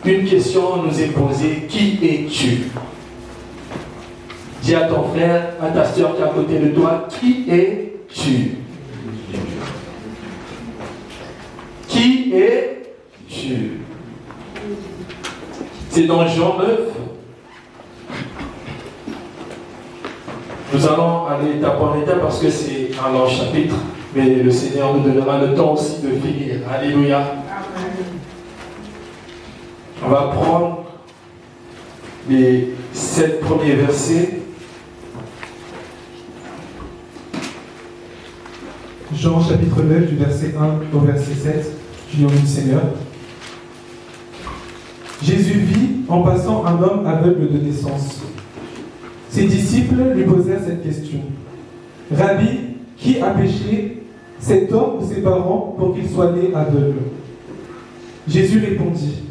une question nous est posée, qui es-tu? Dis à ton frère, à ta soeur qui est à côté de toi, qui es-tu? Qui es-tu? C'est dans Jean 9. Nous allons aller étape en étape parce que c'est un long chapitre, mais le Seigneur nous donnera le temps aussi de finir. Alléluia. On va prendre les 7 premiers versets. Jean chapitre 9 du verset 1 au verset 7 du nom du Seigneur. Jésus vit en passant un homme aveugle de naissance. Ses disciples lui posèrent cette question. Rabbi, qui a péché, cet homme ou ses parents, pour qu'il soit né aveugle? Jésus répondit.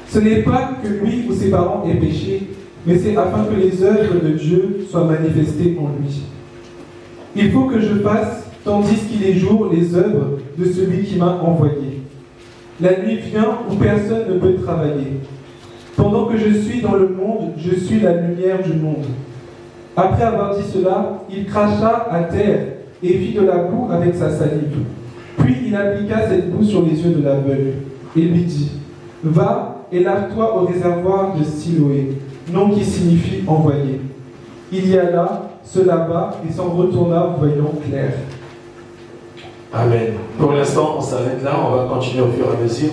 Ce n'est pas que lui ou ses parents aient péché, mais c'est afin que les œuvres de Dieu soient manifestées en lui. Il faut que je fasse, tandis qu'il est jour, les œuvres de celui qui m'a envoyé. La nuit vient où personne ne peut travailler. Pendant que je suis dans le monde, je suis la lumière du monde. Après avoir dit cela, il cracha à terre et fit de la boue avec sa salive. Puis il appliqua cette boue sur les yeux de l'aveugle et lui dit, « Va et lave-toi au réservoir de Siloé, nom qui signifie envoyé. » Il y alla, se lava et s'en retourna voyant clair. Amen. Pour l'instant, on s'arrête là, on va continuer au fur et à mesure.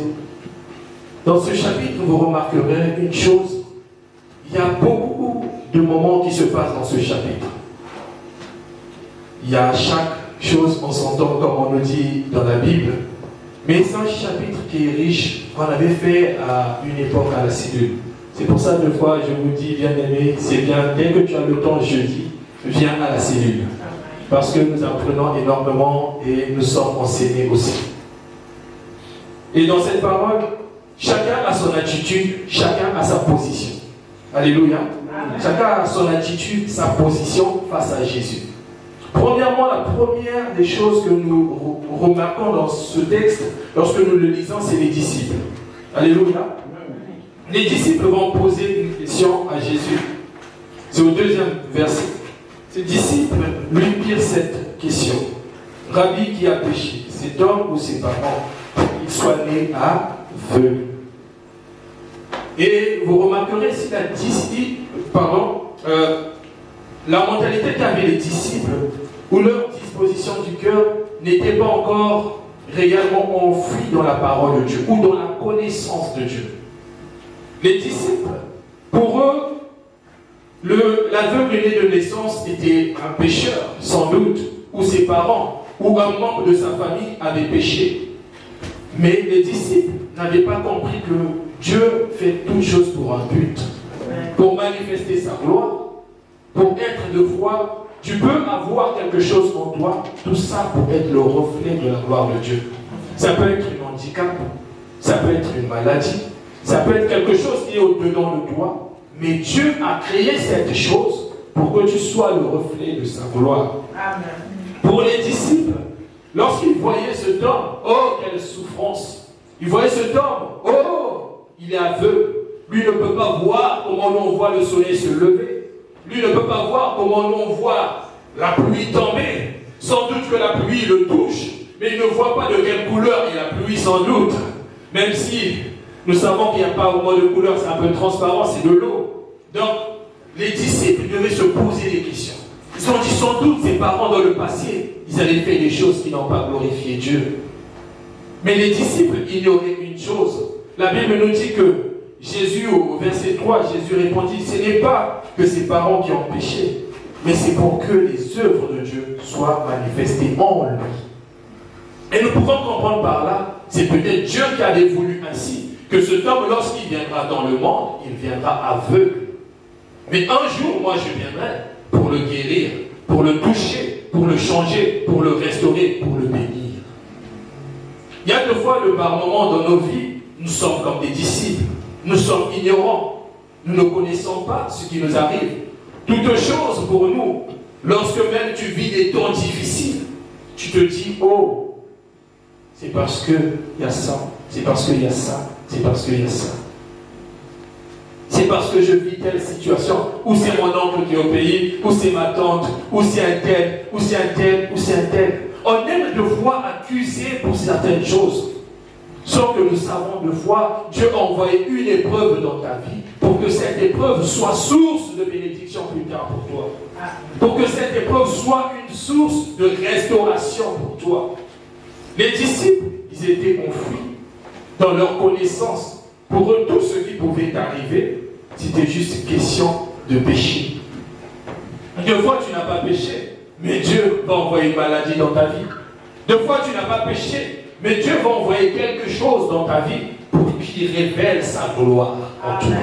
Dans ce chapitre, vous remarquerez une chose, il y a beaucoup de moments qui se passent dans ce chapitre. Il y a chaque chose en son temps, comme on nous dit dans la Bible, mais c'est un chapitre qui est riche, qu'on avait fait à une époque à la cellule. C'est pour ça, deux fois, je vous dis, bien aimé, c'est bien, dès que tu as le temps jeudi, viens à la cellule. Parce que nous apprenons énormément et nous sommes enseignés aussi. Et dans cette parole, chacun a son attitude, chacun a sa position. Alléluia. Chacun a son attitude, sa position face à Jésus. Premièrement, la première des choses que nous remarquons dans ce texte, lorsque nous le lisons, c'est les disciples. Alléluia. Les disciples vont poser une question à Jésus. C'est au 2e verset. Ces disciples lui posent cette question. Rabbi, qui a péché, cet homme ou ses parents, qu'il soit né aveugle? Et vous remarquerez si la mentalité qu'avaient les disciples, ou leur disposition du cœur n'était pas encore réellement enfouie dans la parole de Dieu, ou dans la connaissance de Dieu. Les disciples, pour eux, l'aveugle né de naissance était un pécheur, sans doute, ou ses parents, ou un membre de sa famille avait péché. Mais les disciples n'avaient pas compris que Dieu fait toutes choses pour un but, pour manifester sa gloire, pour être de foi. Tu peux avoir quelque chose en toi, tout ça pour être le reflet de la gloire de Dieu. Ça peut être un handicap, ça peut être une maladie, ça peut être quelque chose qui est au-dedans de toi, mais Dieu a créé cette chose pour que tu sois le reflet de sa gloire. Amen. Pour les disciples, lorsqu'ils voyaient cet homme, oh, quelle souffrance! Ils voyaient cet homme, oh, il est aveugle. Lui ne peut pas voir comment l'on voit le soleil se lever. Lui ne peut pas voir comment l'on voit la pluie tomber. Sans doute que la pluie le touche, mais il ne voit pas de quelle couleur est la pluie sans doute. Même si nous savons qu'il n'y a pas au moins de couleur, c'est un peu transparent, c'est de l'eau. Donc, les disciples devaient se poser des questions. Ils ont dit sans doute ses parents dans le passé, ils avaient fait des choses qui n'ont pas glorifié Dieu. Mais les disciples ignoraient une chose. La Bible nous dit que Jésus, au verset 3, Jésus répondit, ce n'est pas que ses parents qui ont péché, mais c'est pour que les œuvres de Dieu soient manifestées en lui. Et nous pouvons comprendre par là, c'est peut-être Dieu qui avait voulu ainsi, que cet homme, lorsqu'il viendra dans le monde, il viendra aveugle. Mais un jour, moi je viendrai pour le guérir, pour le toucher, pour le changer, pour le restaurer, pour le bénir. Il y a deux fois, par moment dans nos vies, nous sommes comme des disciples. Nous sommes ignorants. Nous ne connaissons pas ce qui nous arrive. Toute chose pour nous, lorsque même tu vis des temps difficiles, tu te dis, oh, c'est parce qu'il y a ça, c'est parce qu'il y a ça, c'est parce qu'il y a ça. C'est parce que je vis telle situation, ou c'est mon oncle qui est au pays, ou c'est ma tante, ou c'est un tel, ou c'est un tel, ou c'est un tel. On aime devoir accuser pour certaines choses. Sans que nous savons de foi, Dieu a envoyé une épreuve dans ta vie pour que cette épreuve soit source de bénédiction plus tard pour toi. Pour que cette épreuve soit une source de restauration pour toi. Les disciples, ils étaient confus dans leur connaissance. Pour eux, tout ce qui pouvait arriver, c'était juste une question de péché. Deux fois, tu n'as pas péché, mais Dieu va envoyer une maladie dans ta vie. Deux fois, tu n'as pas péché, mais Dieu va envoyer quelque chose dans ta vie pour qu'il révèle sa gloire en toi.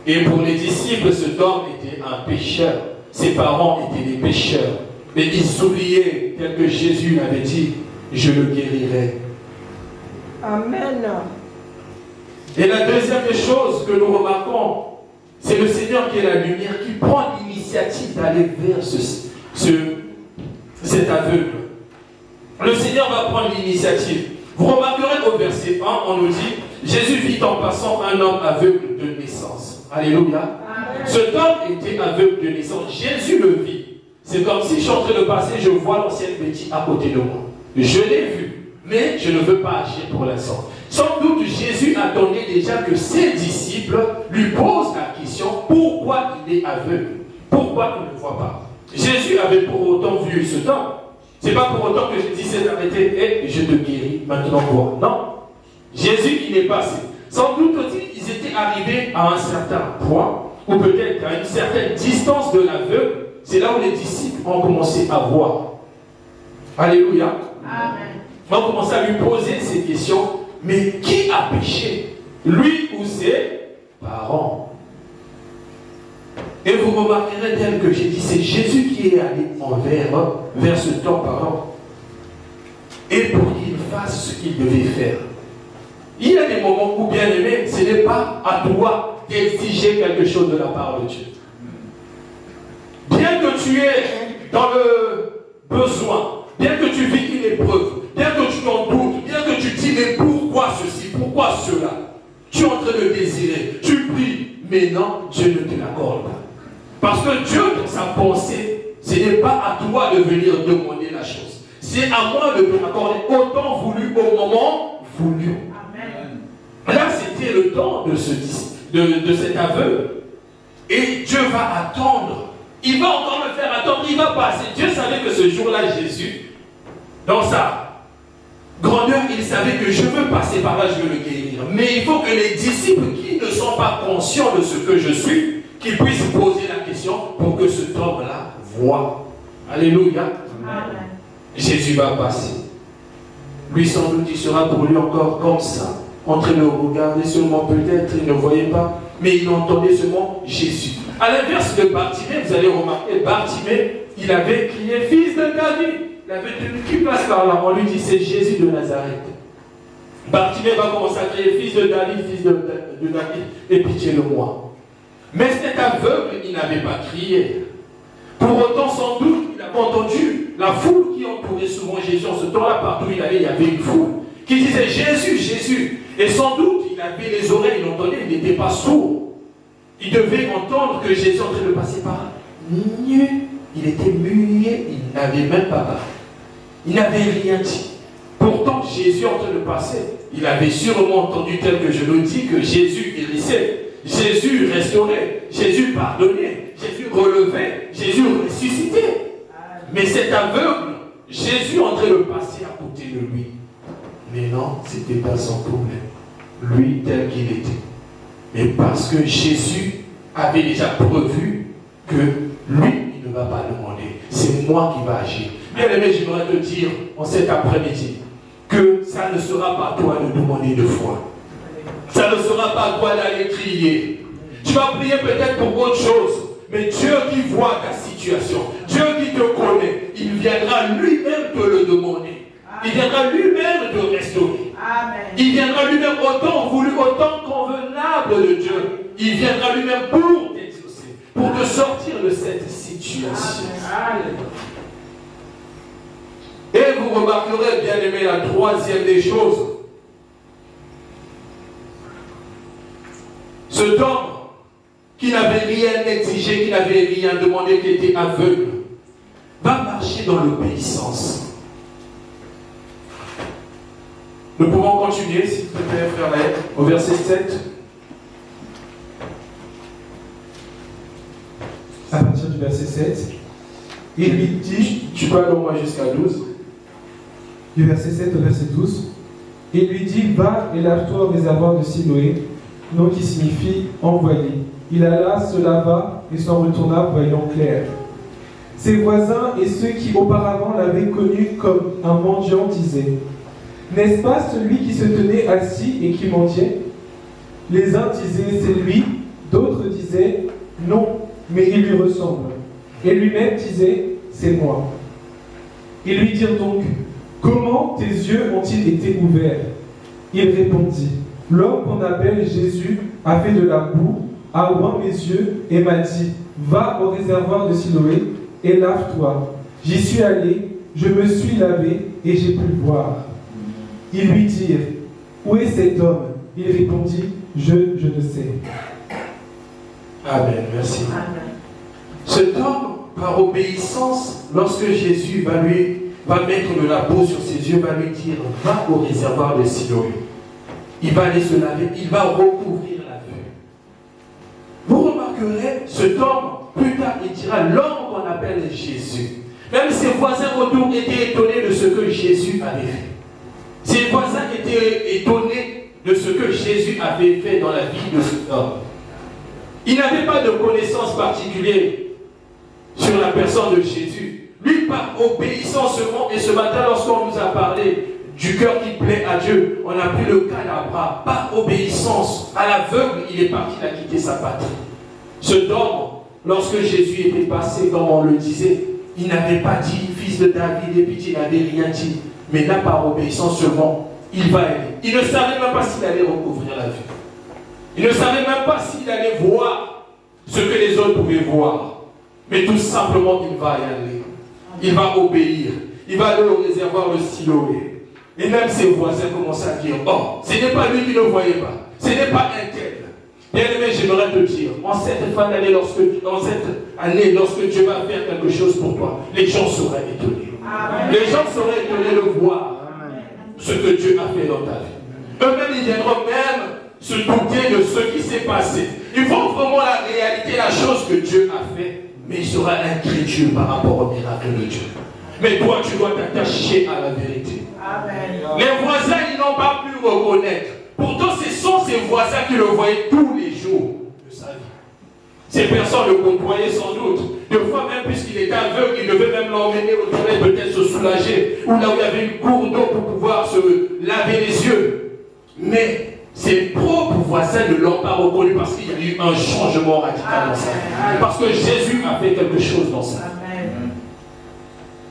Et pour les disciples, cet homme était un pécheur. Ses parents étaient des pécheurs. Mais ils s'oubliaient, tel que Jésus l'avait dit, je le guérirai. Amen. Et la deuxième des choses que nous remarquons, c'est le Seigneur qui est la lumière, qui prend l'initiative d'aller vers cet aveugle. Le Seigneur va prendre l'initiative. Vous remarquerez au verset 1, on nous dit, Jésus vit en passant un homme aveugle de naissance. Alléluia. Amen. Cet homme était aveugle de naissance. Jésus le vit. C'est comme si je suis en train de passer, je vois l'ancienne Betty à côté de moi. Je l'ai vu, mais je ne veux pas agir pour l'instant. Sans doute, Jésus attendait déjà que ses disciples lui posent la question, pourquoi il est aveugle? Pourquoi il ne voit pas? Jésus avait pour autant vu ce temps. Ce n'est pas pour autant que Jésus s'est arrêté et je te guéris, maintenant vois. Non. Jésus, il est passé. Sans doute aussi, ils étaient arrivés à un certain point, ou peut-être à une certaine distance de l'aveugle. C'est là où les disciples ont commencé à voir. Alléluia. Amen. Ils ont commencé à lui poser ces questions. Mais qui a péché? Lui ou ses parents? Et vous remarquerez, tel que j'ai dit, c'est Jésus qui est allé vers ce temps parent. Et pour qu'il fasse ce qu'il devait faire. Il y a des moments où, bien aimé, ce n'est pas à toi d'exiger quelque chose de la part de Dieu. Bien que tu es dans le besoin, bien que tu vis une épreuve, bien que tu en doutes, bien que tu dis mais pourquoi ceci, pourquoi cela, tu es en train de désirer, tu pries, mais non, Dieu ne te l'accorde pas. Parce que Dieu, dans sa pensée, ce n'est pas à toi de venir demander la chose. C'est à moi de te l'accorder autant voulu au moment voulu. Amen. Là, c'était le temps de cet aveugle. Et Dieu va attendre. Il va encore le faire attendre, il va passer. Dieu savait que ce jour-là, Jésus, dans sa grandeur, il savait que je veux passer par là, je veux le guérir. Mais il faut que les disciples qui ne sont pas conscients de ce que je suis, qu'ils puissent poser la question pour que cet homme-là voie. Alléluia. Amen. Jésus va passer. Lui, sans doute, il sera pour lui encore comme ça, en train de regarder seulement peut-être, il ne voyait pas, mais il entendait seulement Jésus. À l'inverse de Bartimée, vous allez remarquer, Bartimée, il avait crié « Fils de David ». Il avait tenu qui passe par là. On lui dit « C'est Jésus de Nazareth ». Bartimée va commencer à crier « Fils de David, fils de David, et pitié de moi ». Mais cet aveugle, il n'avait pas crié. Pour autant, sans doute, il avait entendu la foule qui entourait souvent Jésus. En ce temps-là, partout où il allait, il y avait une foule qui disait « Jésus, Jésus ». Et sans doute, il avait les oreilles, il entendait, il n'était pas sourd. Il devait entendre que Jésus en train de passer par là. Il était muet, il n'avait même pas parlé. Il n'avait rien dit. Pourtant, Jésus en train de passer, il avait sûrement entendu, tel que je le dis, que Jésus guérissait, Jésus restaurait, Jésus pardonnait, Jésus relevait, Jésus ressuscitait. Mais cet aveugle, Jésus en train de passer à côté de lui. Mais non, ce n'était pas son problème. Lui tel qu'il était. Mais parce que Jésus avait déjà prévu que lui, il ne va pas demander. C'est moi qui vais agir. Bien aimé, j'aimerais te dire en cet après-midi que ça ne sera pas à toi de demander de foi. Ça ne sera pas à toi d'aller crier. Tu vas prier peut-être pour autre chose. Mais Dieu qui voit ta situation, Dieu qui te connaît, il viendra lui-même te le demander. Il viendra lui-même te restaurer. Amen. Il viendra lui-même autant voulu, autant convenable de Dieu. Il viendra lui-même pour t'exaucer, pour te sortir de cette situation. Amen. Et vous remarquerez, bien aimé, la troisième des choses. Ce Cet homme qui n'avait rien exigé, qui n'avait rien demandé, qui était aveugle, va marcher dans l'obéissance. Nous pouvons continuer, s'il te plaît, frère Laël, au verset 7. À partir du verset 7, il lui dit, tu peux aller au moins jusqu'à 12. Du verset 7 au verset 12, il lui dit, va et lave-toi au réservoir de Siloé, nom qui signifie envoyé. Il alla, se lava et s'en retourna voyant clair. Ses voisins et ceux qui auparavant l'avaient connu comme un mendiant disaient, n'est-ce pas celui qui se tenait assis et qui mendiait? Les uns disaient, c'est lui, d'autres disaient, non, mais il lui ressemble. Et lui-même disait, c'est moi. Ils lui dirent donc, comment tes yeux ont-ils été ouverts? Il répondit, l'homme qu'on appelle Jésus a fait de la boue, a oint mes yeux et m'a dit, va au réservoir de Siloé et lave-toi. J'y suis allé, je me suis lavé et j'ai pu voir. Ils lui dirent, où est cet homme? Il répondit, je ne sais. Amen, merci. Amen. Cet homme, par obéissance, lorsque Jésus va mettre de la boue sur ses yeux, va lui dire, va au réservoir de Siloé. Il va aller se laver, il va recouvrir la vue. Vous remarquerez, cet homme, plus tard, il dira l'homme qu'on appelle Jésus. Même ses voisins autour étaient étonnés de ce que Jésus avait fait. Ses voisins étaient étonnés de ce que Jésus avait fait dans la vie de cet homme. Il n'avait pas de connaissance particulière sur la personne de Jésus. Lui, par obéissance seulement, et ce matin, lorsqu'on nous a parlé du cœur qui plaît à Dieu, on a pris le cas d'Abraham. Par obéissance, à l'aveugle, il est parti, il a quitté sa patrie. Cet homme, lorsque Jésus était passé, comme on le disait, il n'avait pas dit fils de David, et puis il n'avait rien dit. Mais là, par obéissance seulement, il va aller. Il ne savait même pas s'il allait recouvrir la vue. Il ne savait même pas s'il allait voir ce que les autres pouvaient voir. Mais tout simplement, il va y aller. Il va obéir. Il va aller au réservoir de Siloé. Et même ses voisins commencent à dire, oh, ce n'est pas lui qui ne voyait pas. Ce n'est pas un tel. Bien-aimé, j'aimerais te dire, en cette fin d'année, lorsque Dieu va faire quelque chose pour toi, les gens seraient étonnés. Amen. Les gens seraient étonnés de voir ce que Dieu a fait dans ta vie. Eux-mêmes, ils viendront même se douter de ce qui s'est passé. Ils voient vraiment la réalité, la chose que Dieu a fait, mais il sera incrédule par rapport au miracle de Dieu. Mais toi, tu dois t'attacher à la vérité. Amen. Les voisins, ils n'ont pas pu reconnaître. Pourtant, ce sont ces voisins qui le voyaient tous les jours de sa vie. Ces personnes le côtoyaient sans doute. Des fois, même puisqu'il était aveugle, il devait même l'emmener au toilette, peut-être se soulager, ou là où il y avait une cour d'eau pour pouvoir se laver les yeux. Mais ses propres voisins ne l'ont pas reconnu parce qu'il y a eu un changement radical dans sa vie. Parce que Jésus a fait quelque chose dans sa vie.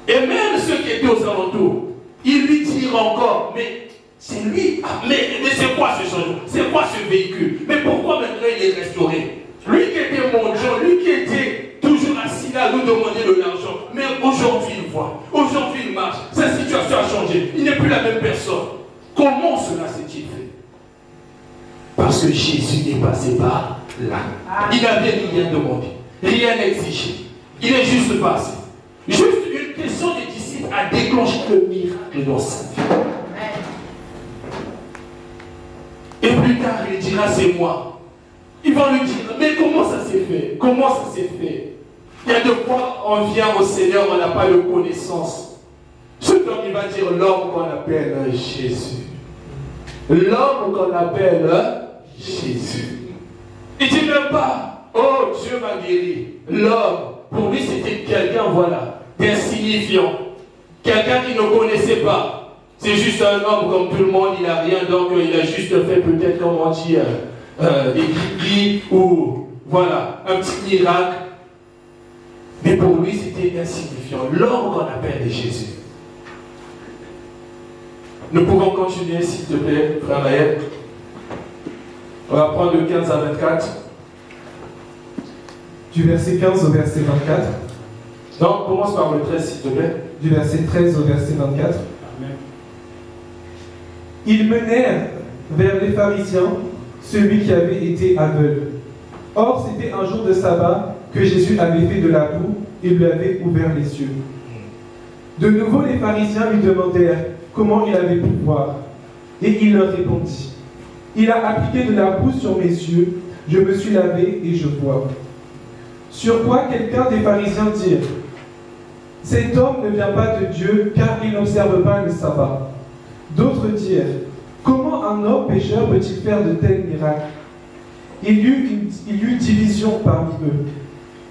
Et même ceux qui étaient aux alentours, ils lui dirent encore, mais c'est lui, mais c'est quoi ce changement? C'est quoi ce véhicule? Mais pourquoi maintenant il est restauré? Lui qui était mendiant, lui qui était toujours assis là, nous demander de l'argent. Mais aujourd'hui il voit, aujourd'hui il marche, sa situation a changé, il n'est plus la même personne. Comment cela s'est-il fait? Parce que Jésus est passé par là. Il n'avait rien demandé, rien exigé. Il est juste passé. Juste une question des disciples a déclenché le miracle dans sa vie. Et plus tard, il dira, c'est moi. Ils vont lui dire, mais comment ça s'est fait? Comment ça s'est fait? Il y a de quoi on vient au Seigneur, on n'a pas de connaissance. Cet homme, il va dire l'homme qu'on appelle Jésus. L'homme qu'on appelle Jésus. Il ne dit même pas, oh, Dieu m'a guéri. L'homme, pour lui, c'était quelqu'un, voilà, d'insignifiant. Quelqu'un qui ne connaissait pas. C'est juste un homme comme tout le monde, il n'a rien, donc il a juste fait peut-être, comme on dit, des cris ou voilà, un petit miracle. Mais pour lui, c'était insignifiant. L'homme qu'on appelle Jésus. Nous pouvons continuer, s'il te plaît, frère Naël. On va prendre de 15 à 24. Du verset 15 au verset 24. Donc, commence par le 13, s'il te plaît. Du verset 13 au verset 24. Amen. Ils menèrent vers les pharisiens celui qui avait été aveugle. Or, c'était un jour de sabbat que Jésus avait fait de la boue et lui avait ouvert les yeux. De nouveau, les pharisiens lui demandèrent comment il avait pu voir. Et il leur répondit, « Il a appliqué de la boue sur mes yeux, je me suis lavé et je vois. » Sur quoi quelqu'un des pharisiens dit, « Cet homme ne vient pas de Dieu car il n'observe pas le sabbat. » D'autres dirent, « Comment un homme pécheur peut-il faire de tels miracles ?» Il y eut division parmi eux.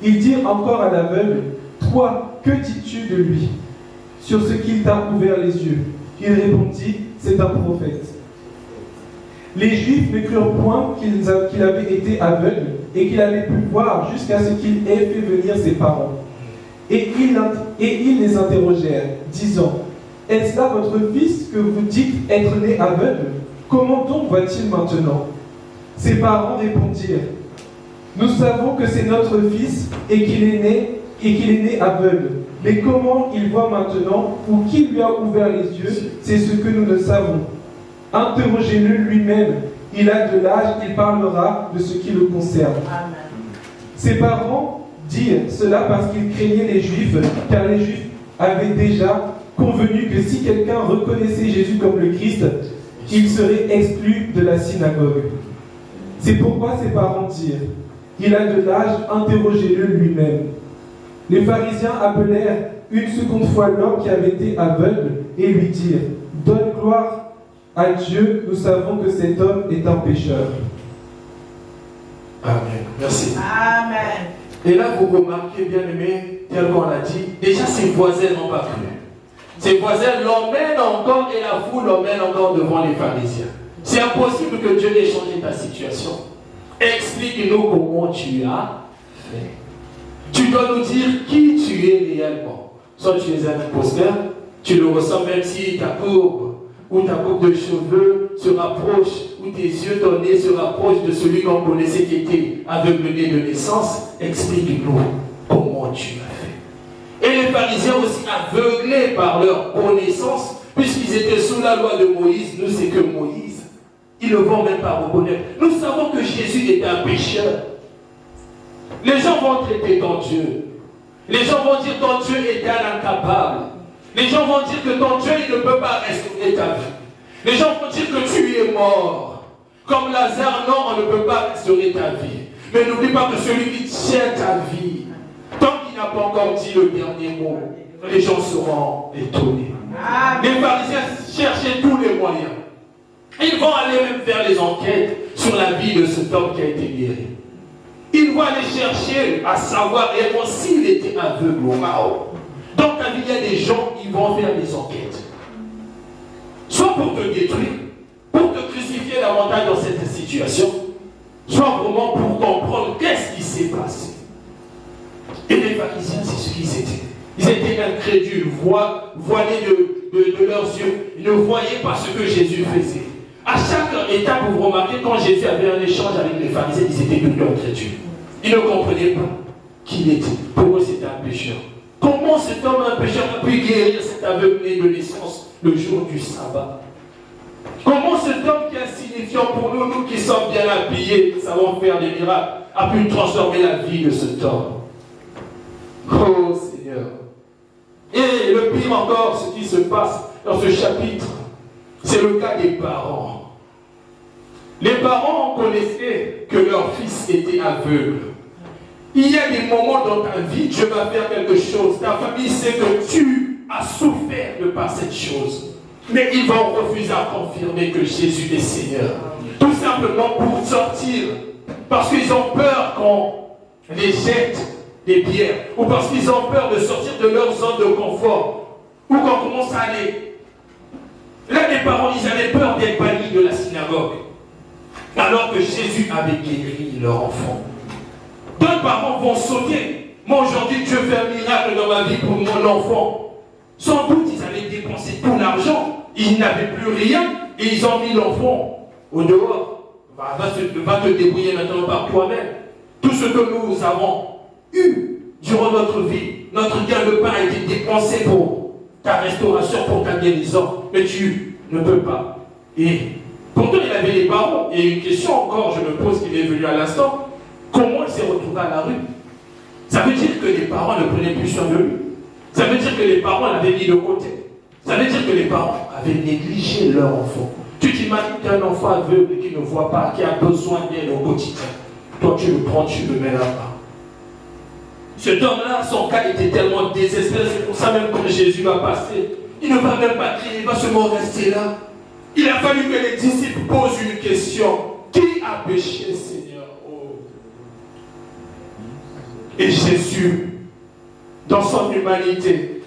Ils dirent encore à l'aveugle, « Toi, que dis-tu de lui sur ce qu'il t'a ouvert les yeux ?» Il répondit, « C'est un prophète. » Les Juifs ne crurent point qu'il avait été aveugle et qu'il avait pu voir jusqu'à ce qu'il ait fait venir ses parents. Et ils les interrogèrent, disant, « Est-ce là votre fils que vous dites être né aveugle? Comment donc voit-il maintenant ?» Ses parents répondirent, « Nous savons que c'est notre fils et qu'il est né aveugle. Mais comment il voit maintenant ou qui lui a ouvert les yeux, c'est ce que nous ne savons. Interrogez-le lui-même. Il a de l'âge, il parlera de ce qui le concerne. » Ses parents dirent cela parce qu'ils craignaient les Juifs, car les Juifs avaient déjà convenu que si quelqu'un reconnaissait Jésus comme le Christ, il serait exclu de la synagogue. C'est pourquoi ses parents dirent, « Il a de l'âge, interrogez-le lui-même. » Les pharisiens appelèrent une seconde fois l'homme qui avait été aveugle et lui dirent, « Donne gloire à Dieu, nous savons que cet homme est un pécheur. » Amen. Merci. Amen. Et là, vous remarquez, bien aimé, tel qu'on l'a dit, déjà ses voisins n'ont pas cru. Ses voisins l'emmènent encore et la foule l'emmène encore devant les pharisiens. C'est impossible que Dieu ait changé ta situation. Explique-nous comment tu as fait. Tu dois nous dire qui tu es réellement. Soit tu es un imposteur, tu le ressens même si ta courbe ou ta coupe de cheveux se rapproche, ou tes yeux, ton nez se rapproche de celui qu'on connaissait qui était aveuglé de naissance. Explique-nous comment tu as fait. Et les pharisiens aussi aveuglés par leur connaissance, puisqu'ils étaient sous la loi de Moïse, nous c'est que Moïse, ils ne vont même pas reconnaître. Nous savons que Jésus était un pécheur. Les gens vont traiter ton Dieu. Les gens vont dire ton Dieu est un incapable. Les gens vont dire que ton Dieu il ne peut pas restaurer ta vie. Les gens vont dire que tu es mort. Comme Lazare, non, on ne peut pas restaurer ta vie. Mais n'oublie pas que celui qui tient ta vie, tant qu'il n'a pas encore dit le dernier mot, les gens seront étonnés. Les pharisiens cherchaient tous les moyens. Ils vont aller même faire les enquêtes sur la vie de cet homme qui a été guéri. Ils vont aller chercher à savoir réellement s'il était aveugle ou pas. Donc, il y a des gens qui vont faire des enquêtes. Soit pour te détruire, pour te crucifier davantage dans cette situation, soit vraiment pour comprendre qu'est-ce qui s'est passé. Et les pharisiens, c'est ce qu'ils étaient. Ils étaient incrédules, voilés de leurs yeux. Ils ne voyaient pas ce que Jésus faisait. À chaque étape, vous remarquez, quand Jésus avait un échange avec les pharisiens, ils étaient tous incrédules. Ils ne comprenaient pas qui il était. Pour eux, c'était un pécheur. Comment cet homme, un pécheur, a pu guérir cet aveuglé de naissance le jour du sabbat? Comment cet homme qui est insignifiant pour nous, nous qui sommes bien habillés, qui savons faire des miracles, a pu transformer la vie de cet homme? Oh Seigneur. Et le pire encore, ce qui se passe dans ce chapitre, c'est le cas des parents. Les parents connaissaient que leur fils était aveugle. Il y a des moments dans ta vie, Dieu va faire quelque chose. Ta famille sait que tu as souffert de par cette chose. Mais ils vont refuser à confirmer que Jésus est Seigneur. Tout simplement pour sortir. Parce qu'ils ont peur qu'on les jette des pierres. Ou parce qu'ils ont peur de sortir de leur zone de confort. Ou qu'on commence à aller. Là, les parents, ils avaient peur d'être bannis de la synagogue. Alors que Jésus avait guéri leur enfant. D'autres parents vont sauter. Moi, aujourd'hui, Dieu fait un miracle dans ma vie pour mon enfant. Sans doute, ils avaient dépensé tout l'argent. Ils n'avaient plus rien. Et ils ont mis l'enfant au dehors. Va te débrouiller maintenant par toi-même. Tout ce que nous avons eu durant notre vie, notre gain de pain a été dépensé pour ta restauration, pour ta guérison. Mais tu ne peux pas. Et pourtant, il a avait les parents. Et une question encore, je me pose, qui m'est venue à l'instant. Comment il s'est retrouvé à la rue? Ça veut dire que les parents ne prenaient plus soin de lui. Ça veut dire que les parents l'avaient mis de côté. Ça veut dire que les parents avaient négligé leur enfant. Tu t'imagines qu'un enfant aveugle qui ne voit pas, qui a besoin d'aide au quotidien, toi tu le prends, tu le mets là-bas. Cet homme-là, son cas était tellement désespéré, c'est pour ça même quand Jésus va passer, il ne va même pas crier, il va seulement rester là. Il a fallu que les disciples posent une question. Qui a péché, Seigneur? Oh. Et Jésus, dans son humanité,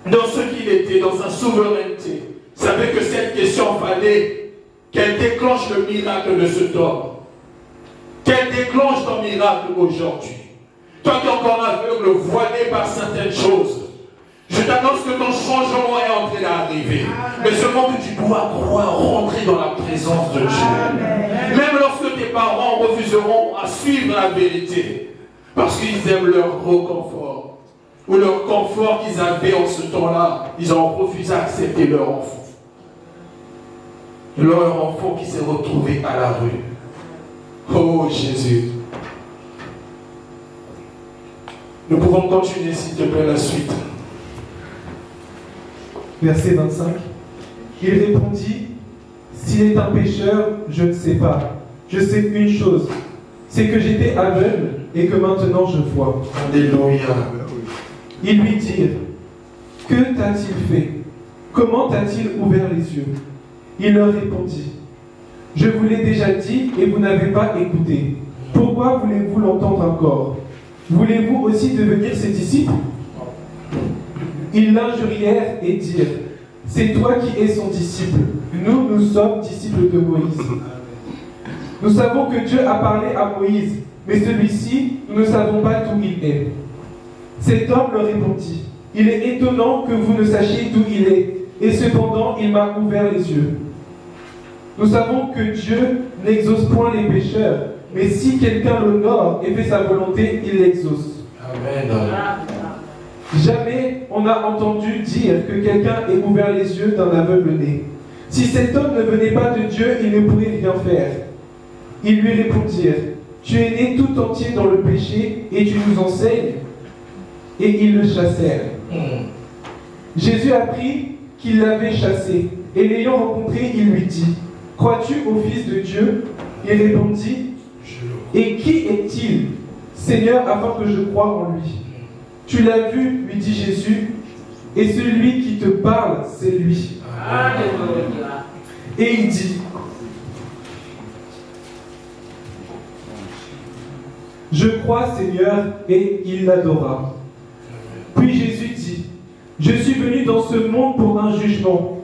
dans ce qu'il était, dans sa souveraineté, savait que cette question fallait qu'elle déclenche le miracle de cet homme. Qu'elle déclenche ton miracle aujourd'hui. Toi qui es encore aveugle, voilé par certaines choses, je t'annonce que ton changement est en train d'arriver. Mais seulement que tu dois croire, rentrer dans la présence de Dieu. Même lorsque tes parents refuseront à suivre la vérité, parce qu'ils aiment leur gros confort, ou leur confort qu'ils avaient en ce temps-là, ils ont refusé à accepter leur enfant. Leur enfant qui s'est retrouvé à la rue. Oh Jésus. Nous pouvons continuer, s'il te plaît, la suite. Verset 25. Il répondit, s'il est un pécheur, je ne sais pas. Je sais une chose, c'est que j'étais aveugle et que maintenant je vois. Alléluia. Ils lui dirent, que t'a-t-il fait? Comment t'a-t-il ouvert les yeux? Il leur répondit, je vous l'ai déjà dit et vous n'avez pas écouté. Pourquoi voulez-vous l'entendre encore? Voulez-vous aussi devenir ses disciples? Ils l'injurièrent et dirent, c'est toi qui es son disciple. Nous, nous sommes disciples de Moïse. Nous savons que Dieu a parlé à Moïse, mais celui-ci, nous ne savons pas d'où il est. Cet homme leur répondit, il est étonnant que vous ne sachiez d'où il est, et cependant il m'a ouvert les yeux. Nous savons que Dieu n'exauce point les pécheurs, mais si quelqu'un l'honore et fait sa volonté, il l'exauce. Amen. Jamais on n'a entendu dire que quelqu'un ait ouvert les yeux d'un aveugle-né. Si cet homme ne venait pas de Dieu, il ne pourrait rien faire. Ils lui répondirent, tu es né tout entier dans le péché et tu nous enseignes. Et ils le chassèrent. Jésus apprit qu'il l'avait chassé, et l'ayant rencontré, il lui dit, crois-tu au Fils de Dieu? Il répondit, et qui est-il, Seigneur, afin que je croie en lui? Tu l'as vu, lui dit Jésus, et celui qui te parle, c'est lui. Alléluia. Et il dit, je crois, Seigneur, et il l'adora. Puis Jésus dit, je suis venu dans ce monde pour un jugement,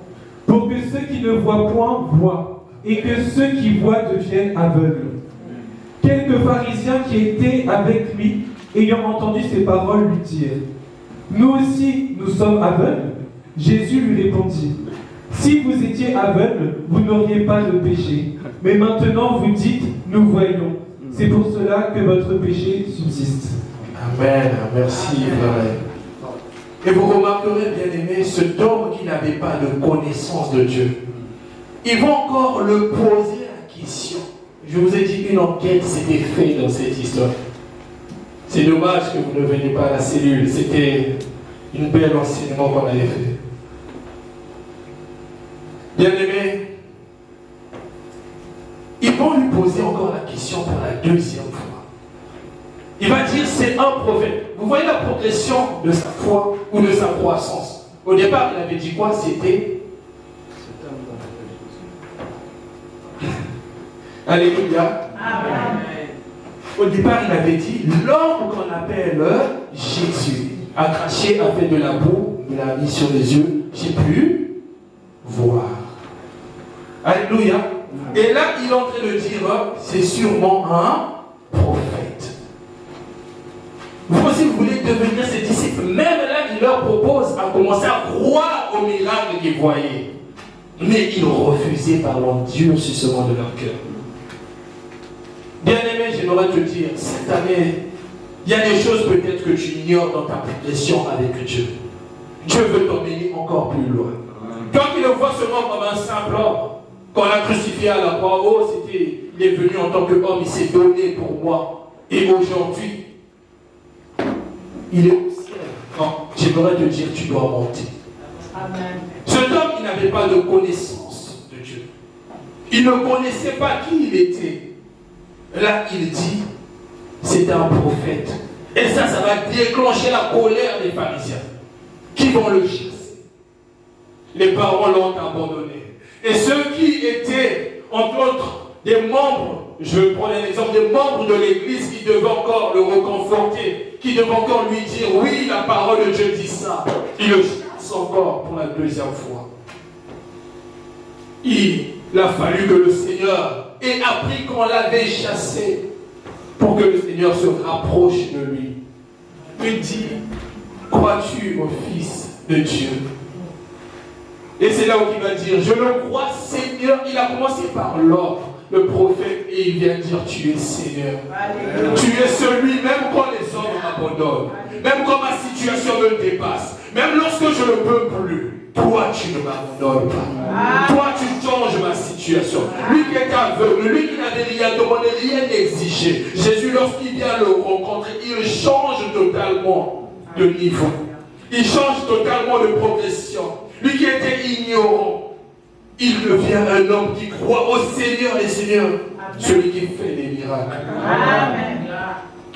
pour que ceux qui ne voient point voient, et que ceux qui voient deviennent aveugles. Quelques pharisiens qui étaient avec lui, ayant entendu ces paroles, lui dirent, nous aussi, nous sommes aveugles. Jésus lui répondit, si vous étiez aveugles, vous n'auriez pas de péché. Mais maintenant, vous dites, nous voyons. C'est pour cela que votre péché subsiste. Amen. Merci, frère. Et vous remarquerez, bien aimé, cet homme qui n'avait pas de connaissance de Dieu. Ils vont encore le poser la question. Je vous ai dit, une enquête s'était faite dans cette histoire. C'est dommage que vous ne veniez pas à la cellule. C'était une belle enseignement qu'on avait fait. Bien aimé, ils vont lui poser encore la question pour la deuxième fois. Il va dire c'est un prophète. Vous voyez la progression de sa foi ou de sa croissance. Au départ, il avait dit quoi? C'était Alléluia. Amen. Au départ, il avait dit l'homme qu'on appelle Jésus a craché, a fait de la boue, me l'a mis sur les yeux, j'ai pu voir. Alléluia. Et là, il est en train de dire c'est sûrement un prophète. Vous aussi, vous voulez devenir ses disciples. Même là, il leur propose à commencer à croire au miracle qu'ils voyaient. Mais ils refusaient par l'endurcissement de leur cœur. Bien-aimé, j'aimerais te dire, cette année, il y a des choses peut-être que tu ignores dans ta progression avec Dieu. Dieu veut t'emmener encore plus loin. Toi qui le vois seulement comme un simple homme, Quand on l'a crucifié à la croix, oh, il est venu en tant qu'homme, il s'est donné pour moi. Et aujourd'hui, il est au ciel. Non, j'aimerais te dire, tu dois monter. Amen. Cet homme, il n'avait pas de connaissance de Dieu. Il ne connaissait pas qui il était. Là, il dit, c'est un prophète. Et ça va déclencher la colère des pharisiens qui vont le chasser. Les parents l'ont abandonné. Et ceux qui étaient, entre autres, des membres, je vais prendre un exemple, des membres de l'église qui devaient encore le reconforter, qui devaient encore lui dire, oui, la parole de Dieu dit ça. Il le chasse encore pour la deuxième fois. Il a fallu que le Seigneur ait appris qu'on l'avait chassé pour que le Seigneur se rapproche de lui. Il dit, crois-tu au Fils de Dieu? Et c'est là où il va dire, je le crois Seigneur. Il a commencé par l'ordre, le prophète, et il vient dire, tu es Seigneur. Alléluia. Tu es celui, même quand les hommes m'abandonnent, même quand ma situation me dépasse, même lorsque je ne peux plus, toi tu ne m'abandonnes pas. Toi tu changes ma situation. Lui qui est aveugle, lui qui n'avait rien demandé, rien exigé. Jésus, lorsqu'il vient le rencontrer, il change totalement de niveau. Il change totalement de progression. Lui qui était ignorant, il devient un homme qui croit au Seigneur et Seigneur, celui qui fait des miracles. Amen.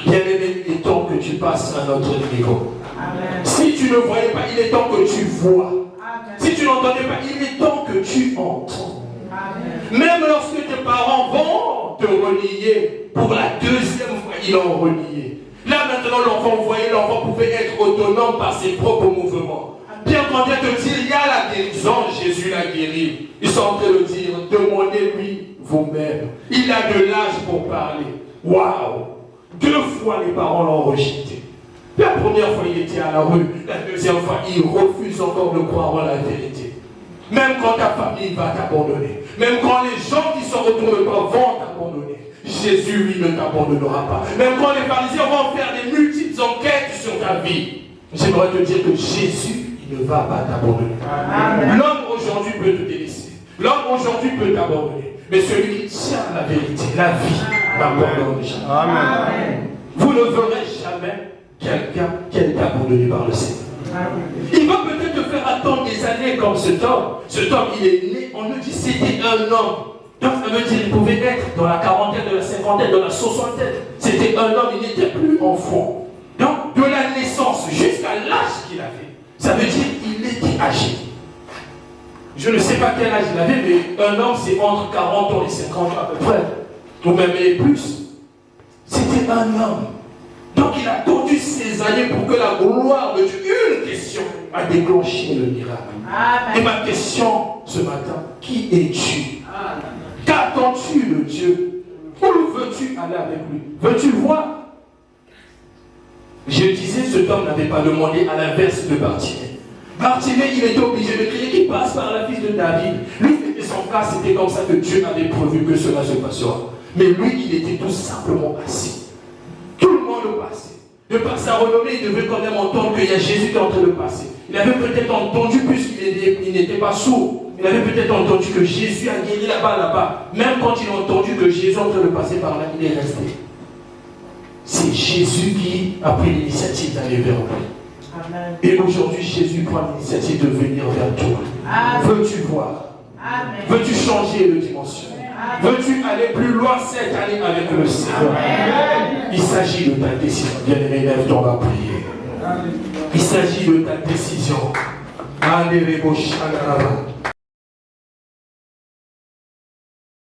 Bien-aimé, il est temps que tu passes à notre niveau. Amen. Si tu ne voyais pas, il est temps que tu vois. Amen. Si tu n'entendais pas, il est temps que tu entends. Amen. Même lorsque tes parents vont te renier, pour la deuxième fois, ils l'ont renié. Là maintenant, l'enfant, vous voyez, l'enfant pouvait être autonome par ses propres mouvements. Bien qu'on vient te dire, il y a la guérison, Jésus l'a guéri. Ils sont en train de dire, demandez-lui vous-même. Il a de l'âge pour parler. Waouh! 2 fois les parents l'ont rejeté. La première fois, il était à la rue. La deuxième fois, il refuse encore de croire en la vérité. Même quand ta famille va t'abandonner, même quand les gens qui sont autour de toi vont t'abandonner, Jésus, lui, ne t'abandonnera pas. Même quand les pharisiens vont faire des multiples enquêtes sur ta vie, j'aimerais te dire que Jésus, il ne va pas t'abandonner. L'homme aujourd'hui peut te délaisser. L'homme aujourd'hui peut t'abandonner. Mais celui qui tient la vérité, la vie, n'abandonne jamais. Amen. Vous ne verrez jamais quelqu'un qui est abandonné par le Seigneur. Il va peut-être te faire attendre des années comme cet homme. Cet homme, il est né, on nous dit c'était un homme. Donc ça veut dire qu'il pouvait être dans la quarantaine, dans la cinquantaine, dans la soixantaine. C'était un homme, il n'était plus enfant. Donc de la naissance jusqu'à l'âge qu'il avait, ça veut dire qu'il était âgé. Je ne sais pas quel âge il avait, mais un homme c'est entre 40 ans et 50 ans à peu près. Ou même plus. C'était un homme. Donc il a attendu ces années pour que la gloire de Dieu, une question, a déclenché le miracle. Amen. Et ma question ce matin, qui es-tu? Qu'attends-tu de Dieu? Où veux-tu aller avec lui? Veux-tu le voir? Je disais, cet homme n'avait pas demandé à l'inverse de Bartimée. Bartimée, il était obligé de crier qu'il passe par la fille de David. Lui, c'était son cas, c'était comme ça que Dieu avait prévu que cela se passera. Mais lui, il était tout simplement assis. Tout le monde passait. De par sa renommée, il devait quand même entendre qu'il y a Jésus qui est en train de passer. Il avait peut-être entendu, puisqu'il n'était pas sourd, il avait peut-être entendu que Jésus a guéri là-bas. Même quand il a entendu que Jésus est en train de passer par là, il est resté. C'est Jésus qui a pris l'initiative d'aller vers lui. Amen. Et aujourd'hui, Jésus prend l'initiative de venir vers toi. Veux-tu voir? Amen. Veux-tu changer de dimension? Veux-tu aller plus loin cette année avec le Seigneur? Amen. Il s'agit de ta décision. Bien-aimé, lève-toi, on va prier. Il s'agit de ta décision. Allez,